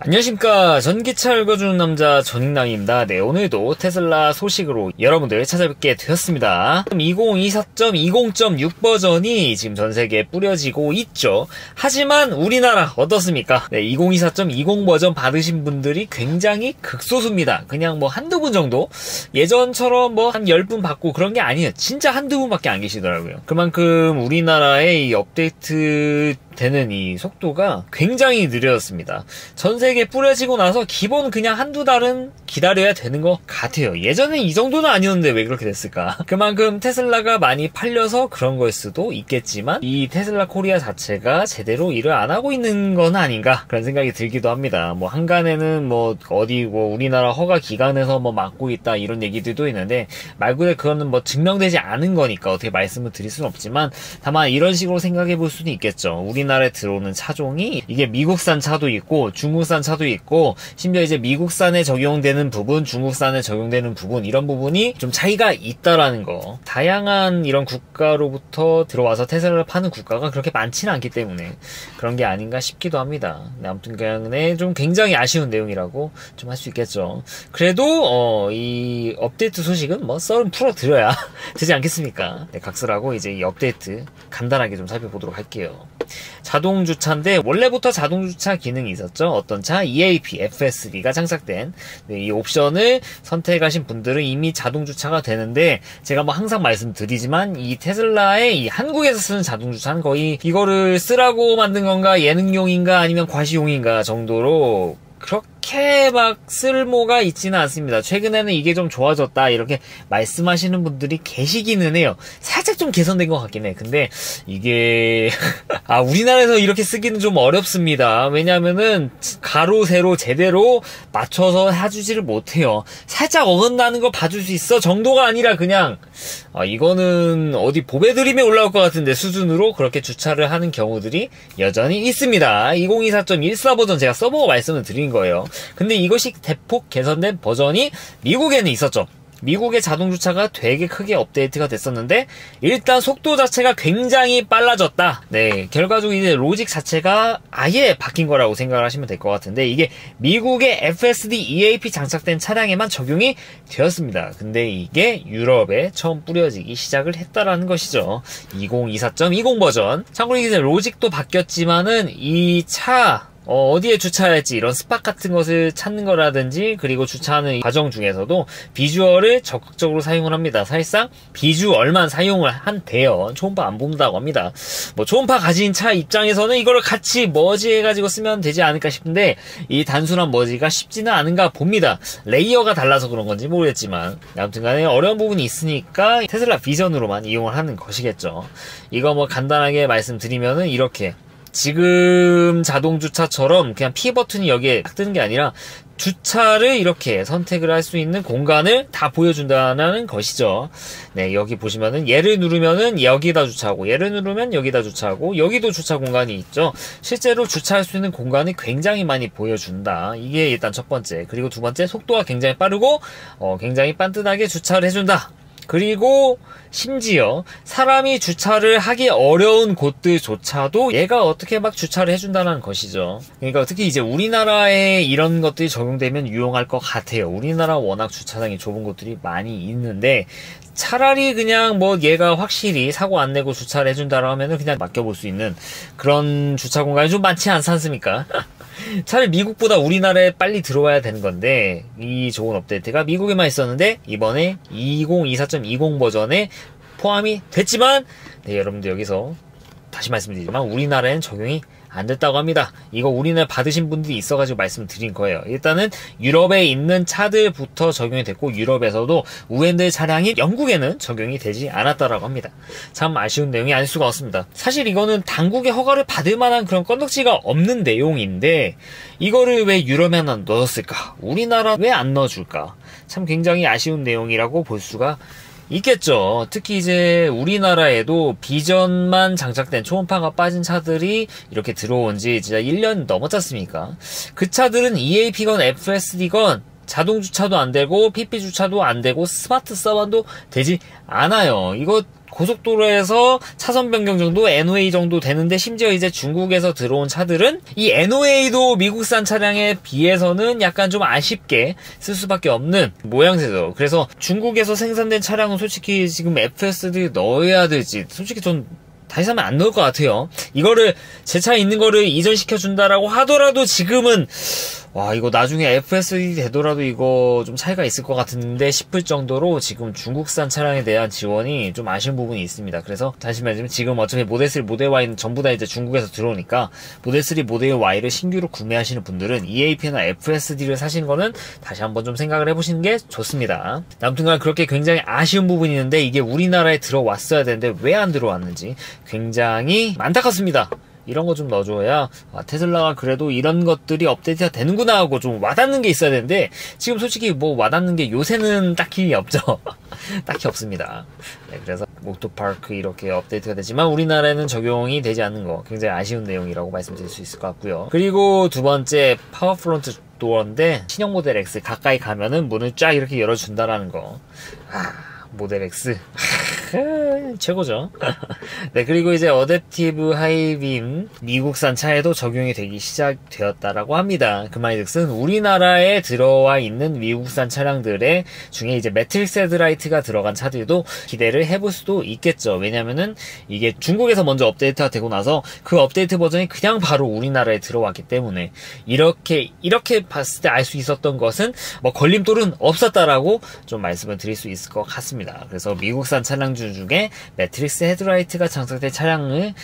안녕하십니까. 전기차 읽어주는 남자 전익남입니다. 네, 오늘도 테슬라 소식으로 여러분들 찾아뵙게 되었습니다. 2024.20.6 버전이 지금 전세계에 뿌려지고 있죠. 하지만 우리나라 어떻습니까? 네, 2024.20 버전 받으신 분들이 굉장히 극소수입니다. 그냥 뭐 한두 분 정도? 예전처럼 뭐 한 10분 받고 그런 게 아니에요. 진짜 한두 분밖에 안 계시더라고요. 그만큼 우리나라의 이 업데이트 되는 이 속도가 굉장히 느려졌습니다. 전 세계에 뿌려지고 나서 기본 그냥 한두 달은 기다려야 되는 것 같아요. 예전엔 이 정도는 아니었는데 왜 그렇게 됐을까? 그만큼 테슬라가 많이 팔려서 그런 걸 수도 있겠지만 이 테슬라 코리아 자체가 제대로 일을 안 하고 있는 건 아닌가 그런 생각이 들기도 합니다. 뭐 한간에는 뭐 어디고 우리나라 허가 기관에서 뭐 막고 있다 이런 얘기들도 있는데 말 그대로 그거는 뭐 증명되지 않은 거니까 어떻게 말씀을 드릴 수는 없지만 다만 이런 식으로 생각해 볼 수는 있겠죠. 우리나라에 들어오는 차종이 이게 미국산 차도 있고 중국산 차도 있고 심지어 이제 미국산에 적용되는 부분, 중국산에 적용되는 부분 이런 부분이 좀 차이가 있다라는 거. 다양한 이런 국가로부터 들어와서 테슬라를 파는 국가가 그렇게 많지는 않기 때문에 그런 게 아닌가 싶기도 합니다. 네, 아무튼 그냥 좀 굉장히 아쉬운 내용이라고 좀 할 수 있겠죠. 그래도 이 업데이트 소식은 뭐 썰은 풀어드려야 되지 않겠습니까? 네, 각설하고 이제 이 업데이트 간단하게 좀 살펴보도록 할게요. 자동주차인데 원래부터 자동주차 기능이 있었죠. 어떤 차? EAP, FSD가 장착된 이 옵션을 선택하신 분들은 이미 자동주차가 되는데 제가 뭐 항상 말씀드리지만 이 테슬라의 이 한국에서 쓰는 자동주차는 거의 이거를 쓰라고 만든 건가 예능용인가 아니면 과시용인가 정도로 그렇게 막 쓸모가 있지는 않습니다. 최근에는 이게 좀 좋아졌다 이렇게 말씀하시는 분들이 계시기는 해요. 살짝 좀 개선된 것 같긴 해. 근데 이게 우리나라에서 이렇게 쓰기는 좀 어렵습니다. 왜냐면은 가로 세로 제대로 맞춰서 해주지를 못해요. 살짝 어긋나는 거 봐줄 수 있어 정도가 아니라 그냥 이거는 어디 보배드림에 올라올 것 같은데 수준으로 그렇게 주차를 하는 경우들이 여전히 있습니다. 2024.14 버전 제가 써보고 말씀을 드린 거예요. 근데 이것이 대폭 개선된 버전이 미국에는 있었죠. 미국의 자동주차가 되게 크게 업데이트가 됐었는데 일단 속도 자체가 굉장히 빨라졌다. 네, 결과적으로 이제 로직 자체가 아예 바뀐 거라고 생각을 하시면 될 것 같은데 이게 미국의 FSD EAP 장착된 차량에만 적용이 되었습니다. 근데 이게 유럽에 처음 뿌려지기 시작을 했다라는 것이죠. 2024.20 버전. 참고로 이제 로직도 바뀌었지만은 이 차 어디에 주차할지 이런 스팟 같은 것을 찾는 거라든지 그리고 주차하는 과정 중에서도 비주얼을 적극적으로 사용을 합니다. 사실상 비주얼만 사용을 한대요. 초음파 안 본다고 합니다. 뭐 초음파 가진 차 입장에서는 이거를 같이 머지해가지고 쓰면 되지 않을까 싶은데 이 단순한 머지가 쉽지는 않은가 봅니다. 레이어가 달라서 그런 건지 모르겠지만 아무튼 간에 어려운 부분이 있으니까 테슬라 비전으로만 이용을 하는 것이겠죠. 이거 뭐 간단하게 말씀드리면은 이렇게 지금 자동주차처럼 그냥 P 버튼이 여기에 딱 뜨는 게 아니라 주차를 이렇게 선택을 할 수 있는 공간을 다 보여준다는 것이죠. 네, 여기 보시면은 얘를 누르면은 여기다 주차하고 얘를 누르면 여기다 주차하고 여기도 주차 공간이 있죠. 실제로 주차할 수 있는 공간이 굉장히 많이 보여준다. 이게 일단 첫 번째. 그리고 두 번째 속도가 굉장히 빠르고 굉장히 반듯하게 주차를 해준다. 그리고 심지어 사람이 주차를 하기 어려운 곳들조차도 얘가 어떻게 막 주차를 해준다는 것이죠. 그러니까 특히 이제 우리나라에 이런 것들이 적용되면 유용할 것 같아요. 우리나라 워낙 주차장이 좁은 곳들이 많이 있는데 차라리 그냥 뭐 얘가 확실히 사고 안 내고 주차를 해준다고 하면은 그냥 맡겨볼 수 있는 그런 주차 공간이 좀 많지 않지 않습니까? 차라리 미국보다 우리나라에 빨리 들어와야 되는 건데 이 좋은 업데이트가 미국에만 있었는데 이번에 2024.20 버전에 포함이 됐지만 네, 여러분들 여기서 다시 말씀드리지만 우리나라에는 적용이 안 됐다고 합니다. 이거 우리나라에 받으신 분들이 있어가지고 말씀드린 거예요. 일단은 유럽에 있는 차들부터 적용이 됐고 유럽에서도 우엔들 차량이 영국에는 적용이 되지 않았다라고 합니다. 참 아쉬운 내용이 아닐 수가 없습니다. 사실 이거는 당국의 허가를 받을 만한 그런 건덕지가 없는 내용인데 이거를 왜 유럽에만 넣었을까? 우리나라 왜 안 넣어줄까? 참 굉장히 아쉬운 내용이라고 볼 수가 있겠죠. 특히 이제 우리나라에도 비전만 장착된 초음파가 빠진 차들이 이렇게 들어온 지 진짜 1년 넘었지 않습니까? 그 차들은 EAP건 FSD건 자동주차도 안 되고 PP주차도 안 되고 스마트 서반도 되지 않아요. 이거 고속도로에서 차선 변경 정도, NOA 정도 되는데, 심지어 이제 중국에서 들어온 차들은 이 NOA도 미국산 차량에 비해서는 약간 좀 아쉽게 쓸 수밖에 없는 모양새죠. 그래서 중국에서 생산된 차량은 솔직히 지금 FSD 넣어야 될지, 솔직히 전 다시 사면 안 넣을 것 같아요. 이거를 제 차에 있는 거를 이전시켜 준다라고 하더라도 지금은 와, 이거 나중에 FSD 되더라도 이거 좀 차이가 있을 것 같은데 싶을 정도로 지금 중국산 차량에 대한 지원이 좀 아쉬운 부분이 있습니다. 그래서 다시 말하자면 지금 어차피 모델 3, 모델 Y는 전부 다 이제 중국에서 들어오니까 모델 3, 모델 Y를 신규로 구매하시는 분들은 EAP나 FSD를 사시는 거는 다시 한번 좀 생각을 해보시는 게 좋습니다. 아무튼간 그렇게 굉장히 아쉬운 부분이 있는데 이게 우리나라에 들어왔어야 되는데 왜 안 들어왔는지 굉장히 안타깝습니다. 이런 거 좀 넣어줘야 테슬라가 그래도 이런 것들이 업데이트가 되는구나 하고 좀 와닿는 게 있어야 되는데 지금 솔직히 뭐 와닿는 게 요새는 딱히 없죠. 딱히 없습니다. 네, 그래서 오토파크 이렇게 업데이트가 되지만 우리나라에는 적용이 되지 않는 거 굉장히 아쉬운 내용이라고 말씀드릴 수 있을 것 같고요. 그리고 두 번째 파워프론트 도어인데 신형 모델 X 가까이 가면은 문을 쫙 이렇게 열어준다라는 거. 모델 X 최고죠. 네, 그리고 이제 어댑티브 하이빔 미국산 차에도 적용이 되기 시작되었다라고 합니다. 그 말인즉슨 우리나라에 들어와 있는 미국산 차량들의 중에 이제 매트릭스 헤드라이트가 들어간 차들도 기대를 해볼 수도 있겠죠. 왜냐면은 이게 중국에서 먼저 업데이트가 되고 나서 그 업데이트 버전이 그냥 바로 우리나라에 들어왔기 때문에 이렇게 봤을 때 알 수 있었던 것은 뭐 걸림돌은 없었다라고 좀 말씀을 드릴 수 있을 것 같습니다. 그래서 미국산 차량주 중에 매트릭스 헤드라이트가 장착된 차량을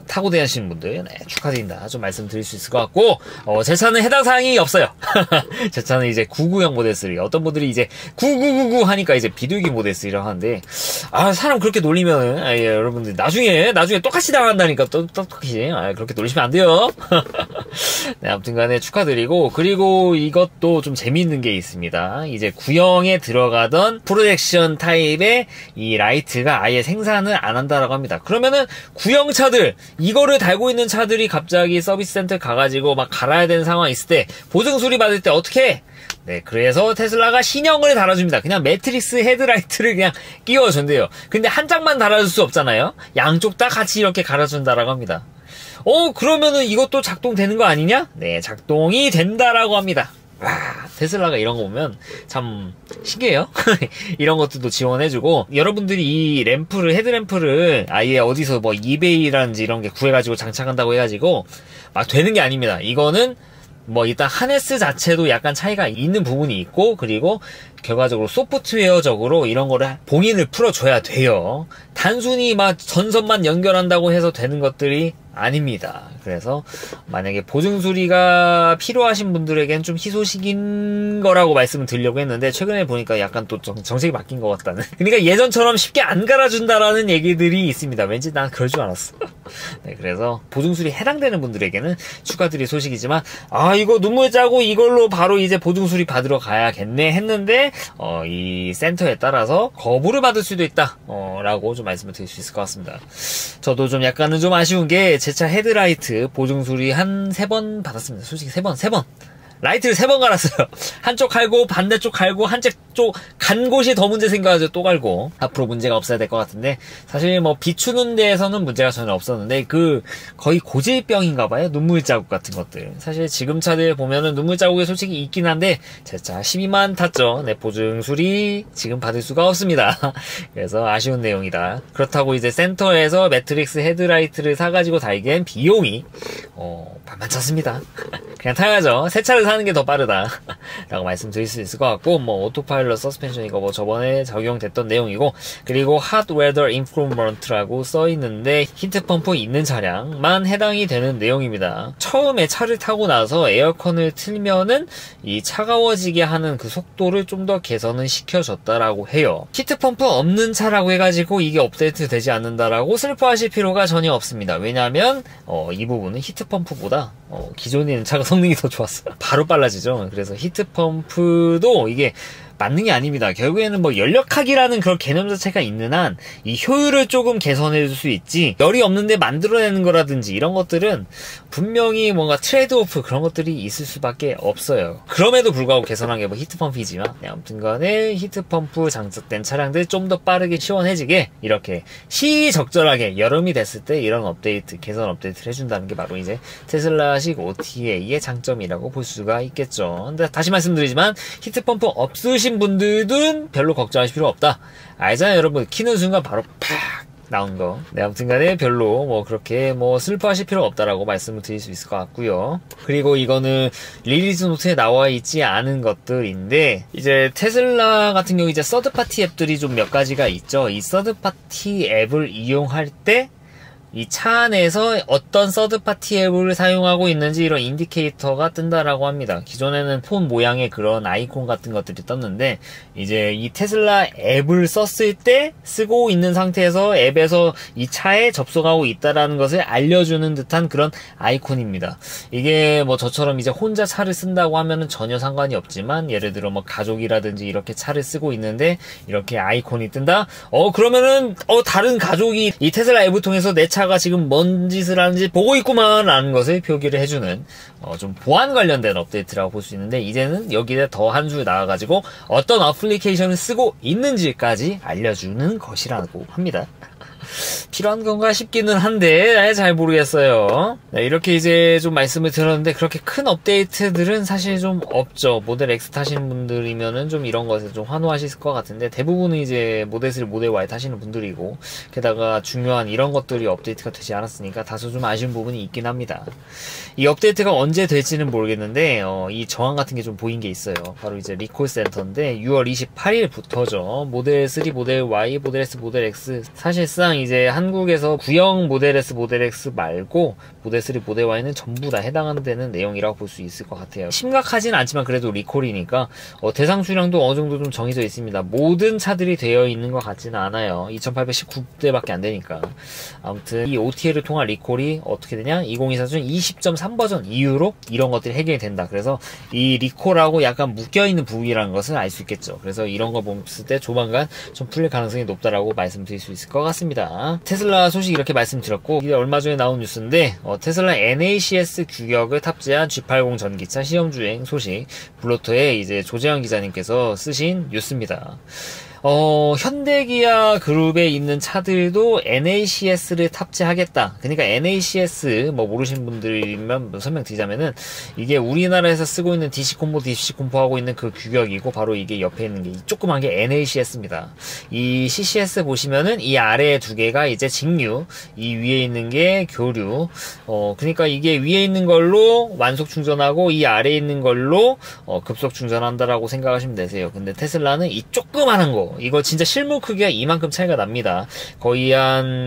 타고 다니시는 분들 축하드린다 좀 말씀드릴 수 있을 것 같고 제 차는 해당 사항이 없어요. 제 차는 이제 990 모델 3 어떤 분들이 이제 9999 하니까 이제 비둘기 모델 3라고 하는데 사람 그렇게 놀리면은 여러분들 나중에 똑같이 당한다니까 똑같이 그렇게 놀리시면 안 돼요. 네, 아무튼간에 축하드리고 그리고 이것도 좀 재미있는 게 있습니다. 이제 구형에 들어가던 프로젝션 타입의 이 라이트가 아예 생산을 안 한다라고 합니다. 그러면은 구형차들 이거를 달고 있는 차들이 갑자기 서비스 센터 가가지고 막 갈아야 되는 상황이 있을 때 보증 수리 받을 때 어떻게 해? 네, 그래서 테슬라가 신형을 달아줍니다. 그냥 매트릭스 헤드라이트를 그냥 끼워준대요. 근데 한 장만 달아줄 수 없잖아요. 양쪽 다 같이 이렇게 갈아준다라고 합니다. 그러면은 이것도 작동되는 거 아니냐? 네, 작동이 된다라고 합니다. 와, 테슬라가 이런 거 보면 참 신기해요. 이런 것들도 지원해주고 여러분들이 이 헤드램프를 아예 어디서 뭐 이베이라든지 이런 게 구해가지고 장착한다고 해가지고 막 되는 게 아닙니다. 이거는 뭐 일단 하네스 자체도 약간 차이가 있는 부분이 있고 그리고 결과적으로 소프트웨어적으로 이런 거를 봉인을 풀어줘야 돼요. 단순히 막 전선만 연결한다고 해서 되는 것들이 아닙니다. 그래서 만약에 보증 수리가 필요하신 분들에겐 좀 희소식인 거라고 말씀을 드리려고 했는데 최근에 보니까 약간 또 정책이 바뀐 것 같다는. 그러니까 예전처럼 쉽게 안 갈아준다라는 얘기들이 있습니다. 왠지 난 그럴 줄 알았어. 네, 그래서 보증 수리 해당되는 분들에게는 축하드릴 소식이지만 이거 눈물 짜고 이걸로 바로 이제 보증 수리 받으러 가야겠네 했는데 이 센터에 따라서 거부를 받을 수도 있다 라고 좀 말씀을 드릴 수 있을 것 같습니다. 저도 좀 약간은 좀 아쉬운 게 제 차 헤드라이트 보증 수리 한 3번 받았습니다. 솔직히 3번 라이트를 3번 갈았어요. 한쪽 갈고 반대쪽 갈고 한쪽 간 곳이 더 문제 생겨가지고 또 갈고 앞으로 문제가 없어야 될 것 같은데 사실 뭐 비추는 데에서는 문제가 전혀 없었는데 거의 고질병인가봐요. 눈물 자국 같은 것들. 사실 지금 차들 보면은 눈물 자국이 솔직히 있긴 한데 제 차 12만 탔죠. 네, 보증 수리 지금 받을 수가 없습니다. 그래서 아쉬운 내용이다. 그렇다고 이제 센터에서 매트릭스 헤드라이트를 사가지고 달기엔 비용이 만만찮습니다. 그냥 타야죠. 새 차를 사는 게 더 빠르다 라고 말씀드릴 수 있을 것 같고 뭐 오토파일럿 서스펜션 이거 뭐 저번에 적용됐던 내용이고 그리고 Hot Weather Improvement라고 써있는데 히트펌프 있는 차량만 해당이 되는 내용입니다. 처음에 차를 타고 나서 에어컨을 틀면은 이 차가워지게 하는 그 속도를 좀 더 개선을 시켜줬다라고 해요. 히트펌프 없는 차라고 해가지고 이게 업데이트 되지 않는다라고 슬퍼하실 필요가 전혀 없습니다. 왜냐하면 이 부분은 히트펌프보다 기존에 있는 차가 성능이 더 좋았어요. 바로 빨라지죠. 그래서 히트펌프도 이게 맞는 게 아닙니다. 결국에는 뭐 연력학이라는 그런 개념 자체가 있는 한 이 효율을 조금 개선해 줄 수 있지, 열이 없는데 만들어내는 거라든지 이런 것들은 분명히 뭔가 트레이드오프 그런 것들이 있을 수밖에 없어요. 그럼에도 불구하고 개선한 게 뭐 히트펌프이지만, 아무튼 간에 히트펌프 장착된 차량들 좀 더 빠르게 시원해지게 이렇게 시적절하게 여름이 됐을 때 이런 업데이트, 개선 업데이트를 해준다는 게 바로 이제 테슬라식 OTA의 장점이라고 볼 수가 있겠죠. 근데 다시 말씀드리지만 히트펌프 없으신 분들은 별로 걱정하실 필요 없다. 알잖아요 여러분. 키는 순간 바로 팍 나온 거. 네, 아무튼 간에 별로 뭐 그렇게 뭐 슬퍼하실 필요 없다라고 말씀을 드릴 수 있을 것 같고요. 그리고 이거는 리리즈 노트에 나와 있지 않은 것들인데, 이제 테슬라 같은 경우 이제 서드파티 앱들이 좀 몇 가지가 있죠. 이 서드파티 앱을 이용할 때 이 차 안에서 어떤 서드파티 앱을 사용하고 있는지 이런 인디케이터가 뜬다라고 합니다. 기존에는 폰 모양의 그런 아이콘 같은 것들이 떴는데, 이제 이 테슬라 앱을 썼을 때 쓰고 있는 상태에서 앱에서 이 차에 접속하고 있다라는 것을 알려주는 듯한 그런 아이콘입니다. 이게 뭐 저처럼 이제 혼자 차를 쓴다고 하면은 전혀 상관이 없지만, 예를 들어 뭐 가족이라든지 이렇게 차를 쓰고 있는데 이렇게 아이콘이 뜬다? 그러면은 다른 가족이 이 테슬라 앱을 통해서 내 차가 지금 뭔 짓을 하는지 보고 있구만 라는 것을 표기를 해주는 좀 보안 관련된 업데이트라고 볼 수 있는데, 이제는 여기에 더 한 줄 나와가지고 어떤 어플리케이션을 쓰고 있는지까지 알려주는 것이라고 합니다. 필요한 건가 싶기는 한데 잘 모르겠어요. 네, 이렇게 이제 좀 말씀을 드렸는데 그렇게 큰 업데이트들은 사실 좀 없죠. 모델 X 타시는 분들이면은 좀 이런 것에 좀 환호하실 것 같은데, 대부분은 이제 모델 3, 모델 Y 타시는 분들이고, 게다가 중요한 이런 것들이 업데이트가 되지 않았으니까 다소 좀 아쉬운 부분이 있긴 합니다. 이 업데이트가 언제 될지는 모르겠는데 이 정황 같은 게 좀 보인 게 있어요. 바로 이제 리콜 센터인데 6월 28일부터죠. 모델 3, 모델 Y, 모델 S, 모델 X, 사실상 이제 한국에서 구형 모델 S, 모델 X 말고 모델 3, 모델 Y는 전부 다 해당하는 내용이라고 볼 수 있을 것 같아요. 심각하진 않지만 그래도 리콜이니까 대상 수량도 어느 정도 좀 정해져 있습니다. 모든 차들이 되어 있는 것 같지는 않아요. 2819대밖에 안 되니까. 아무튼 이 OTA를 통한 리콜이 어떻게 되냐? 2024년 20.3 버전 이후로 이런 것들이 해결이 된다. 그래서 이 리콜하고 약간 묶여있는 부위라는 것을 알 수 있겠죠. 그래서 이런 거 봤을 때 조만간 좀 풀릴 가능성이 높다라고 말씀드릴 수 있을 것 같습니다. 테슬라 소식 이렇게 말씀드렸고, 이게 얼마 전에 나온 뉴스인데 테슬라 NACS 규격을 탑재한 G80 전기차 시험주행 소식, 블로터에 이제 조재현 기자님께서 쓰신 뉴스입니다. 현대기아 그룹에 있는 차들도 NACS를 탑재하겠다. 그러니까 NACS 뭐 모르시는 분들이면 설명드리자면은, 이게 우리나라에서 쓰고 있는 DC 콤보 하고 있는 그 규격이고, 바로 이게 옆에 있는 게 이 조그만 게 NACS입니다. 이 CCS 보시면은 이 아래에 두 개가 이제 직류, 이 위에 있는 게 교류. 그러니까 이게 위에 있는 걸로 완속 충전하고 이 아래에 있는 걸로 급속 충전한다라고 생각하시면 되세요. 근데 테슬라는 이 조그만한 거, 이거 진짜 실물 크기가 이만큼 차이가 납니다. 거의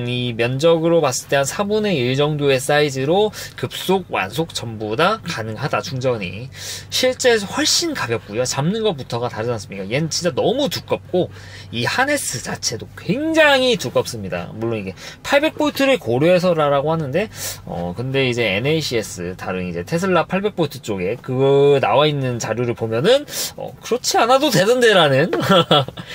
이 면적으로 봤을 때 한 4분의 1 정도의 사이즈로 급속, 완속 전부 다 가능하다, 충전이. 실제 훨씬 가볍고요. 잡는 것부터가 다르지 않습니까? 얘는 진짜 너무 두껍고, 이 하네스 자체도 굉장히 두껍습니다. 물론 이게 800V를 고려해서라고 하는데, 근데 이제 NACS, 다른 이제 테슬라 800V 쪽에 그거 나와 있는 자료를 보면은, 그렇지 않아도 되던데라는,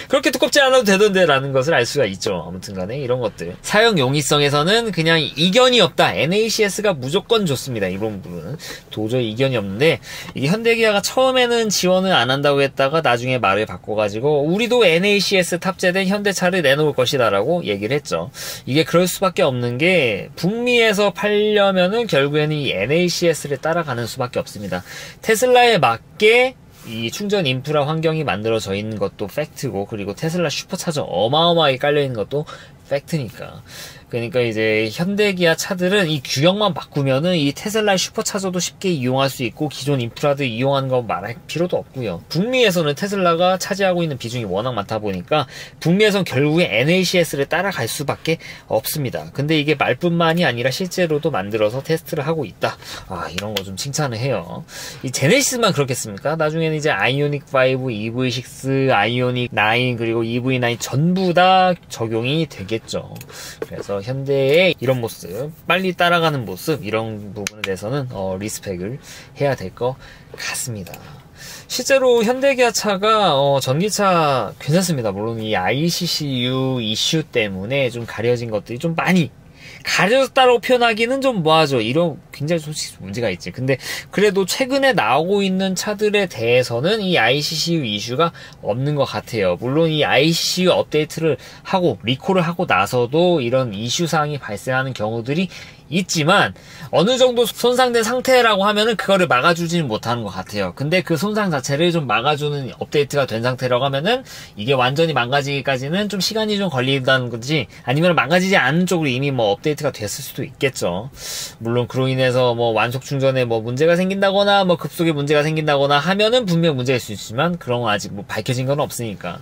그렇게 두껍지 않아도 되던데라는 것을 알 수가 있죠. 아무튼 간에 이런 것들. 사용 용이성에서는 그냥 이견이 없다. NACS가 무조건 좋습니다. 이런 부분은. 도저히 이견이 없는데, 이게 현대기아가 처음에는 지원을 안 한다고 했다가 나중에 말을 바꿔가지고, 우리도 NACS 탑재된 현대차를 내놓을 것이다라고 얘기를 했죠. 이게 그럴 수밖에 없는 게, 북미에서 팔려면은 결국에는 이 NACS를 따라가는 수밖에 없습니다. 테슬라에 맞게 이 충전 인프라 환경이 만들어져 있는 것도 팩트고, 그리고 테슬라 슈퍼차저 어마어마하게 깔려있는 것도 팩트니까. 그러니까 이제 현대기아 차들은 이 규격만 바꾸면은 이 테슬라 슈퍼차저도 쉽게 이용할 수 있고, 기존 인프라도 이용하는 거 말할 필요도 없고요. 북미에서는 테슬라가 차지하고 있는 비중이 워낙 많다 보니까 북미에서는 결국에 NACS를 따라갈 수밖에 없습니다. 근데 이게 말뿐만이 아니라 실제로도 만들어서 테스트를 하고 있다. 이런 거 좀 칭찬을 해요. 이 제네시스만 그렇겠습니까? 나중에는 이제 아이오닉 5, EV6, 아이오닉 9, 그리고 EV9 전부 다 적용이 되겠죠. 있겠죠. 그래서 현대의 이런 모습, 빨리 따라가는 모습, 이런 부분에 대해서는 리스펙을 해야 될 것 같습니다. 실제로 현대기아차가 전기차 괜찮습니다. 물론 이 ICCU 이슈 때문에 좀 가려진 것들이 좀 많이 가려졌다고 표현하기는 좀 뭐하죠. 이런 굉장히 솔직히 문제가 있지. 근데 그래도 최근에 나오고 있는 차들에 대해서는 이 ICCU 이슈가 없는 것 같아요. 물론 이 ICCU 업데이트를 하고 리콜을 하고 나서도 이런 이슈 사항이 발생하는 경우들이 있지만 어느 정도 손상된 상태라고 하면은 그거를 막아주지는 못하는 것 같아요. 근데 그 손상 자체를 좀 막아주는 업데이트가 된 상태라고 하면은 이게 완전히 망가지기까지는 좀 시간이 좀 걸린다는 건지, 아니면 망가지지 않은 쪽으로 이미 뭐 업데이트가 됐을 수도 있겠죠. 물론 그로 인해서 뭐 완속 충전에 뭐 문제가 생긴다거나 뭐 급속에 문제가 생긴다거나 하면은 분명 문제일 수 있지만 그런 건 아직 뭐 밝혀진 건 없으니까.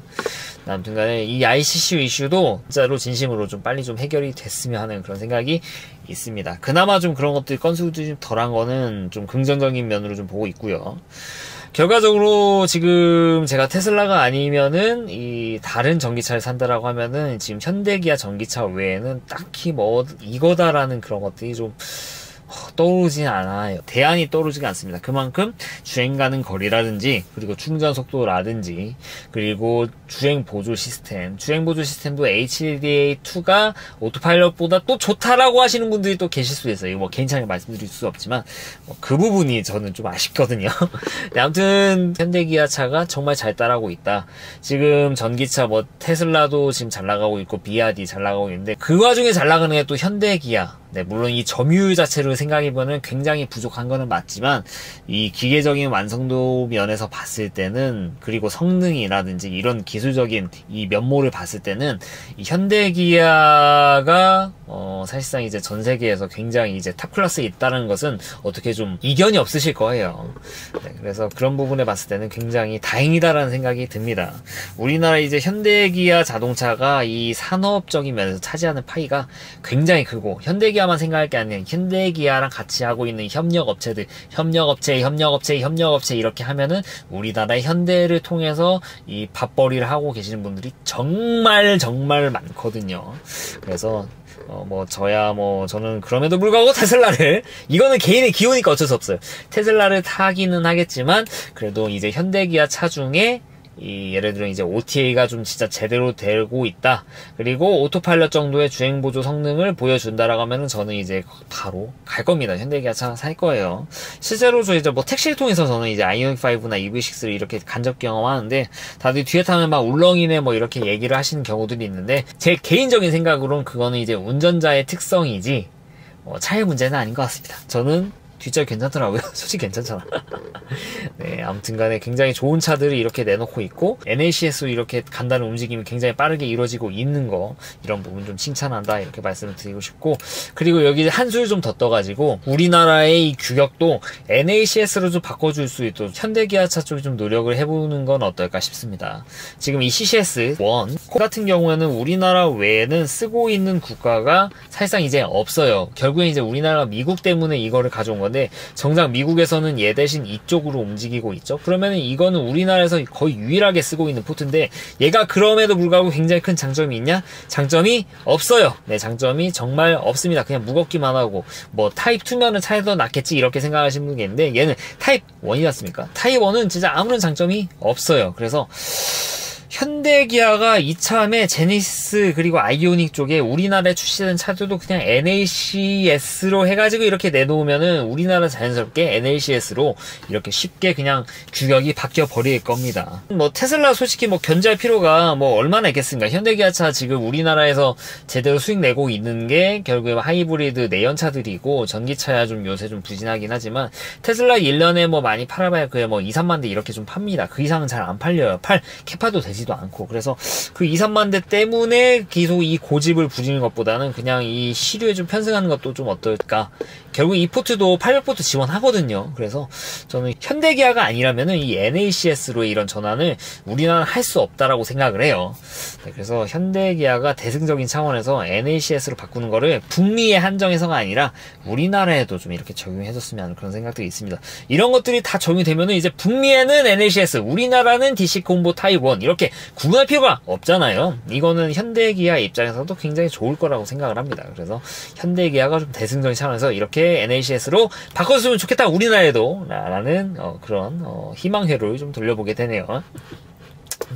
아무튼 간에 이 ICCU 이슈도 진짜로 진심으로 좀 빨리 좀 해결이 됐으면 하는 그런 생각이 있습니다. 그나마 좀 그런 것들이 건수들이 좀 덜한 거는 좀 긍정적인 면으로 좀 보고 있고요. 결과적으로 지금 제가 테슬라가 아니면은 이 다른 전기차를 산다라고 하면은 지금 현대기아 전기차 외에는 딱히 뭐 이거다라는 그런 것들이 좀 떠오르진 않아요. 대안이 떠오르지가 않습니다. 그만큼 주행 가는 거리라든지, 그리고 충전 속도라든지, 그리고 주행 보조 시스템, 주행 보조 시스템도 HDA2가 오토파일럿보다 또 좋다라고 하시는 분들이 또 계실 수 있어요. 이거 뭐 개인차게 말씀드릴 수 없지만 그 부분이 저는 좀 아쉽거든요. 아무튼 현대기아차가 정말 잘 따라가고 있다. 지금 전기차 뭐 테슬라도 지금 잘 나가고 있고 비아디 잘 나가고 있는데, 그 와중에 잘 나가는 게 또 현대기아. 네, 물론 이 점유율 자체를 생각해보면 굉장히 부족한 거는 맞지만, 이 기계적인 완성도 면에서 봤을 때는, 그리고 성능이라든지 이런 기술적인 이 면모를 봤을 때는 이 현대기아가 사실상 이제 전 세계에서 굉장히 이제 탑 클래스에 있다는 것은 어떻게 좀 이견이 없으실 거예요. 네, 그래서 그런 부분에 봤을 때는 굉장히 다행이다라는 생각이 듭니다. 우리나라 이제 현대기아 자동차가 이 산업적인 면에서 차지하는 파이가 굉장히 크고, 현대기아만 생각할 게 아니라 현대기아랑 같이 하고 있는 협력업체들, 협력업체 이렇게 하면은 우리나라의 현대를 통해서 이 밥벌이를 하고 계시는 분들이 정말 많거든요. 그래서 저는 그럼에도 불구하고 테슬라를, 이거는 개인의 기호니까 어쩔 수 없어요. 테슬라를 타기는 하겠지만, 그래도 이제 현대기아 차 중에 예를 들어 이제 OTA가 좀 진짜 제대로 되고 있다, 그리고 오토파일럿 정도의 주행보조 성능을 보여준다라고 하면은 저는 이제 바로 갈 겁니다. 현대기아 차 살 거예요. 실제로 저 이제 뭐 택시를 통해서 저는 이제 아이오닉5나 EV6를 이렇게 간접 경험하는데, 다들 뒤에 타면 막 울렁이네 뭐 이렇게 얘기를 하시는 경우들이 있는데, 제 개인적인 생각으로는 그거는 이제 운전자의 특성이지 차의 문제는 아닌 것 같습니다. 저는 뒷자리 괜찮더라고요. 솔직히 괜찮잖아. 네, 아무튼 간에 굉장히 좋은 차들을 이렇게 내놓고 있고, NACS로 이렇게 간다는 움직임이 굉장히 빠르게 이루어지고 있는 거, 이런 부분 좀 칭찬한다, 이렇게 말씀을 드리고 싶고, 그리고 여기 한술 좀 더 떠가지고 우리나라의 이 규격도 NACS로 좀 바꿔줄 수 있도록 현대기아차 쪽이 좀 노력을 해보는 건 어떨까 싶습니다. 지금 이 CCS1 같은 경우에는 우리나라 외에는 쓰고 있는 국가가 사실상 이제 없어요. 결국엔 이제 우리나라가 미국 때문에 이거를 가져온 건데, 정작 미국에서는 얘 대신 이쪽으로 움직이고 있죠. 그러면은 이거는 우리나라에서 거의 유일하게 쓰고 있는 포트인데, 얘가 그럼에도 불구하고 굉장히 큰 장점이 있냐? 장점이 없어요. 네, 장점이 정말 없습니다. 그냥 무겁기만 하고, 뭐 타입 2면은 차에 더 낫겠지 이렇게 생각하시는 분이 있는데, 얘는 타입 1이지 않습니까? 타입 1은 진짜 아무런 장점이 없어요. 그래서 현대기아가 이참에 제니시스 그리고 아이오닉 쪽에 우리나라에 출시된 차들도 그냥 NACS로 해가지고 이렇게 내놓으면은 우리나라 자연스럽게 NACS로 이렇게 쉽게 그냥 규격이 바뀌어 버릴 겁니다. 뭐 테슬라 솔직히 뭐 견제할 필요가 뭐 얼마나 있겠습니까? 현대기아차 지금 우리나라에서 제대로 수익 내고 있는 게 결국에 하이브리드 내연차들이고, 전기차야 좀 요새 좀 부진하긴 하지만 테슬라 1년에 뭐 많이 팔아봐야 그게 뭐 2, 3만 대 이렇게 좀 팝니다. 그 이상은 잘 안 팔려요. 캐파도 되지도 않고. 그래서 그 2, 3만 대 때문에 계속 이 고집을 부리는 것보다는 그냥 이 시류에 좀 편승하는 것도 좀 어떨까. 결국 이 포트도 800V 지원하거든요. 그래서 저는 현대기아가 아니라면은 이 NACS로의 이런 전환을 우리나라는 할 수 없다라고 생각을 해요. 네, 그래서 현대기아가 대승적인 차원에서 NACS로 바꾸는 거를 북미에 한정해서가 아니라 우리나라에도 좀 이렇게 적용해줬으면 하는 그런 생각들이 있습니다. 이런 것들이 다 적용이 되면은 이제 북미에는 NACS, 우리나라는 DC 콤보 타입 1 이렇게 구분할 필요가 없잖아요. 이거는 현대기아 입장에서도 굉장히 좋을 거라고 생각을 합니다. 그래서 현대기아가 좀 대승적인 차원에서 이렇게 NACS로 바꿔줬으면 좋겠다 우리나라에도 라는 그런 희망회로를 좀 돌려보게 되네요.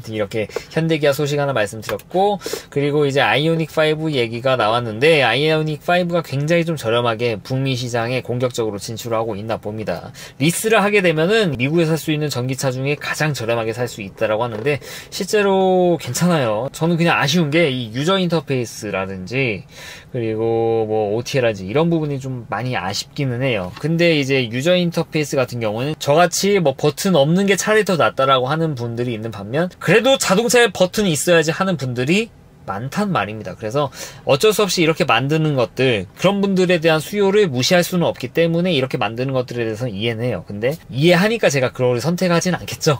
이렇게 현대기아 소식 하나 말씀드렸고, 그리고 이제 아이오닉5 얘기가 나왔는데 아이오닉5가 굉장히 좀 저렴하게 북미 시장에 공격적으로 진출하고 있나 봅니다. 리스를 하게 되면은 미국에 살 수 있는 전기차 중에 가장 저렴하게 살 수 있다라고 하는데 실제로 괜찮아요. 저는 그냥 아쉬운 게 이 유저 인터페이스라든지 그리고 뭐 OTL라든지 이런 부분이 좀 많이 아쉽기는 해요. 근데 이제 유저 인터페이스 같은 경우는 저같이 뭐 버튼 없는 게 차라리 더 낫다라고 하는 분들이 있는 반면 그래도 자동차에 버튼이 있어야지 하는 분들이 많단 말입니다. 그래서 어쩔 수 없이 이렇게 만드는 것들, 그런 분들에 대한 수요를 무시할 수는 없기 때문에 이렇게 만드는 것들에 대해서 이해는 해요. 근데 이해하니까 제가 그걸 선택하진 않겠죠.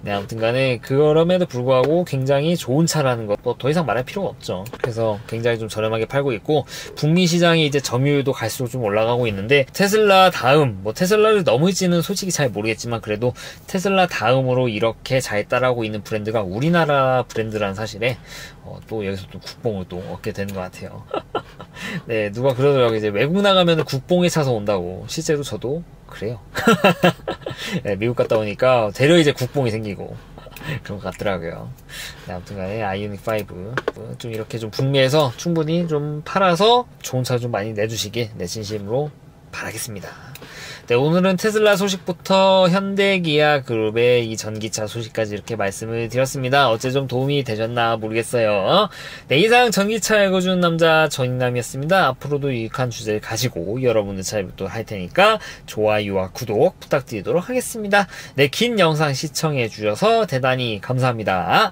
네, 아무튼 간에 그럼에도 불구하고 굉장히 좋은 차라는 것 더 이상 말할 필요가 없죠. 그래서 굉장히 좀 저렴하게 팔고 있고 북미 시장이 이제 점유율도 갈수록 좀 올라가고 있는데 테슬라 다음, 뭐 테슬라를 넘을지는 솔직히 잘 모르겠지만 그래도 테슬라 다음으로 이렇게 잘 따라오고 있는 브랜드가 우리나라 브랜드라는 사실에 또 여기서 또 국뽕을 또 얻게 되는 것 같아요. 네, 누가 그러더라고요. 이제 외국 나가면 국뽕에 차서 온다고. 실제로 저도 그래요. 네, 미국 갔다 오니까 대려 이제 국뽕이 생기고 그런 것 같더라고요. 네, 아무튼 간에 아이오닉5 좀 이렇게 좀 북미에서 충분히 좀 팔아서 좋은 차 좀 많이 내주시길 내 진심으로 바라겠습니다. 네, 오늘은 테슬라 소식부터 현대기아 그룹의 이 전기차 소식까지 이렇게 말씀을 드렸습니다. 어째 좀 도움이 되셨나 모르겠어요. 네, 이상 전기차 읽어주는 남자 전인남이었습니다. 앞으로도 유익한 주제를 가지고 여러분들 찾아뵙도록 할 테니까 좋아요와 구독 부탁드리도록 하겠습니다. 네, 긴 영상 시청해 주셔서 대단히 감사합니다.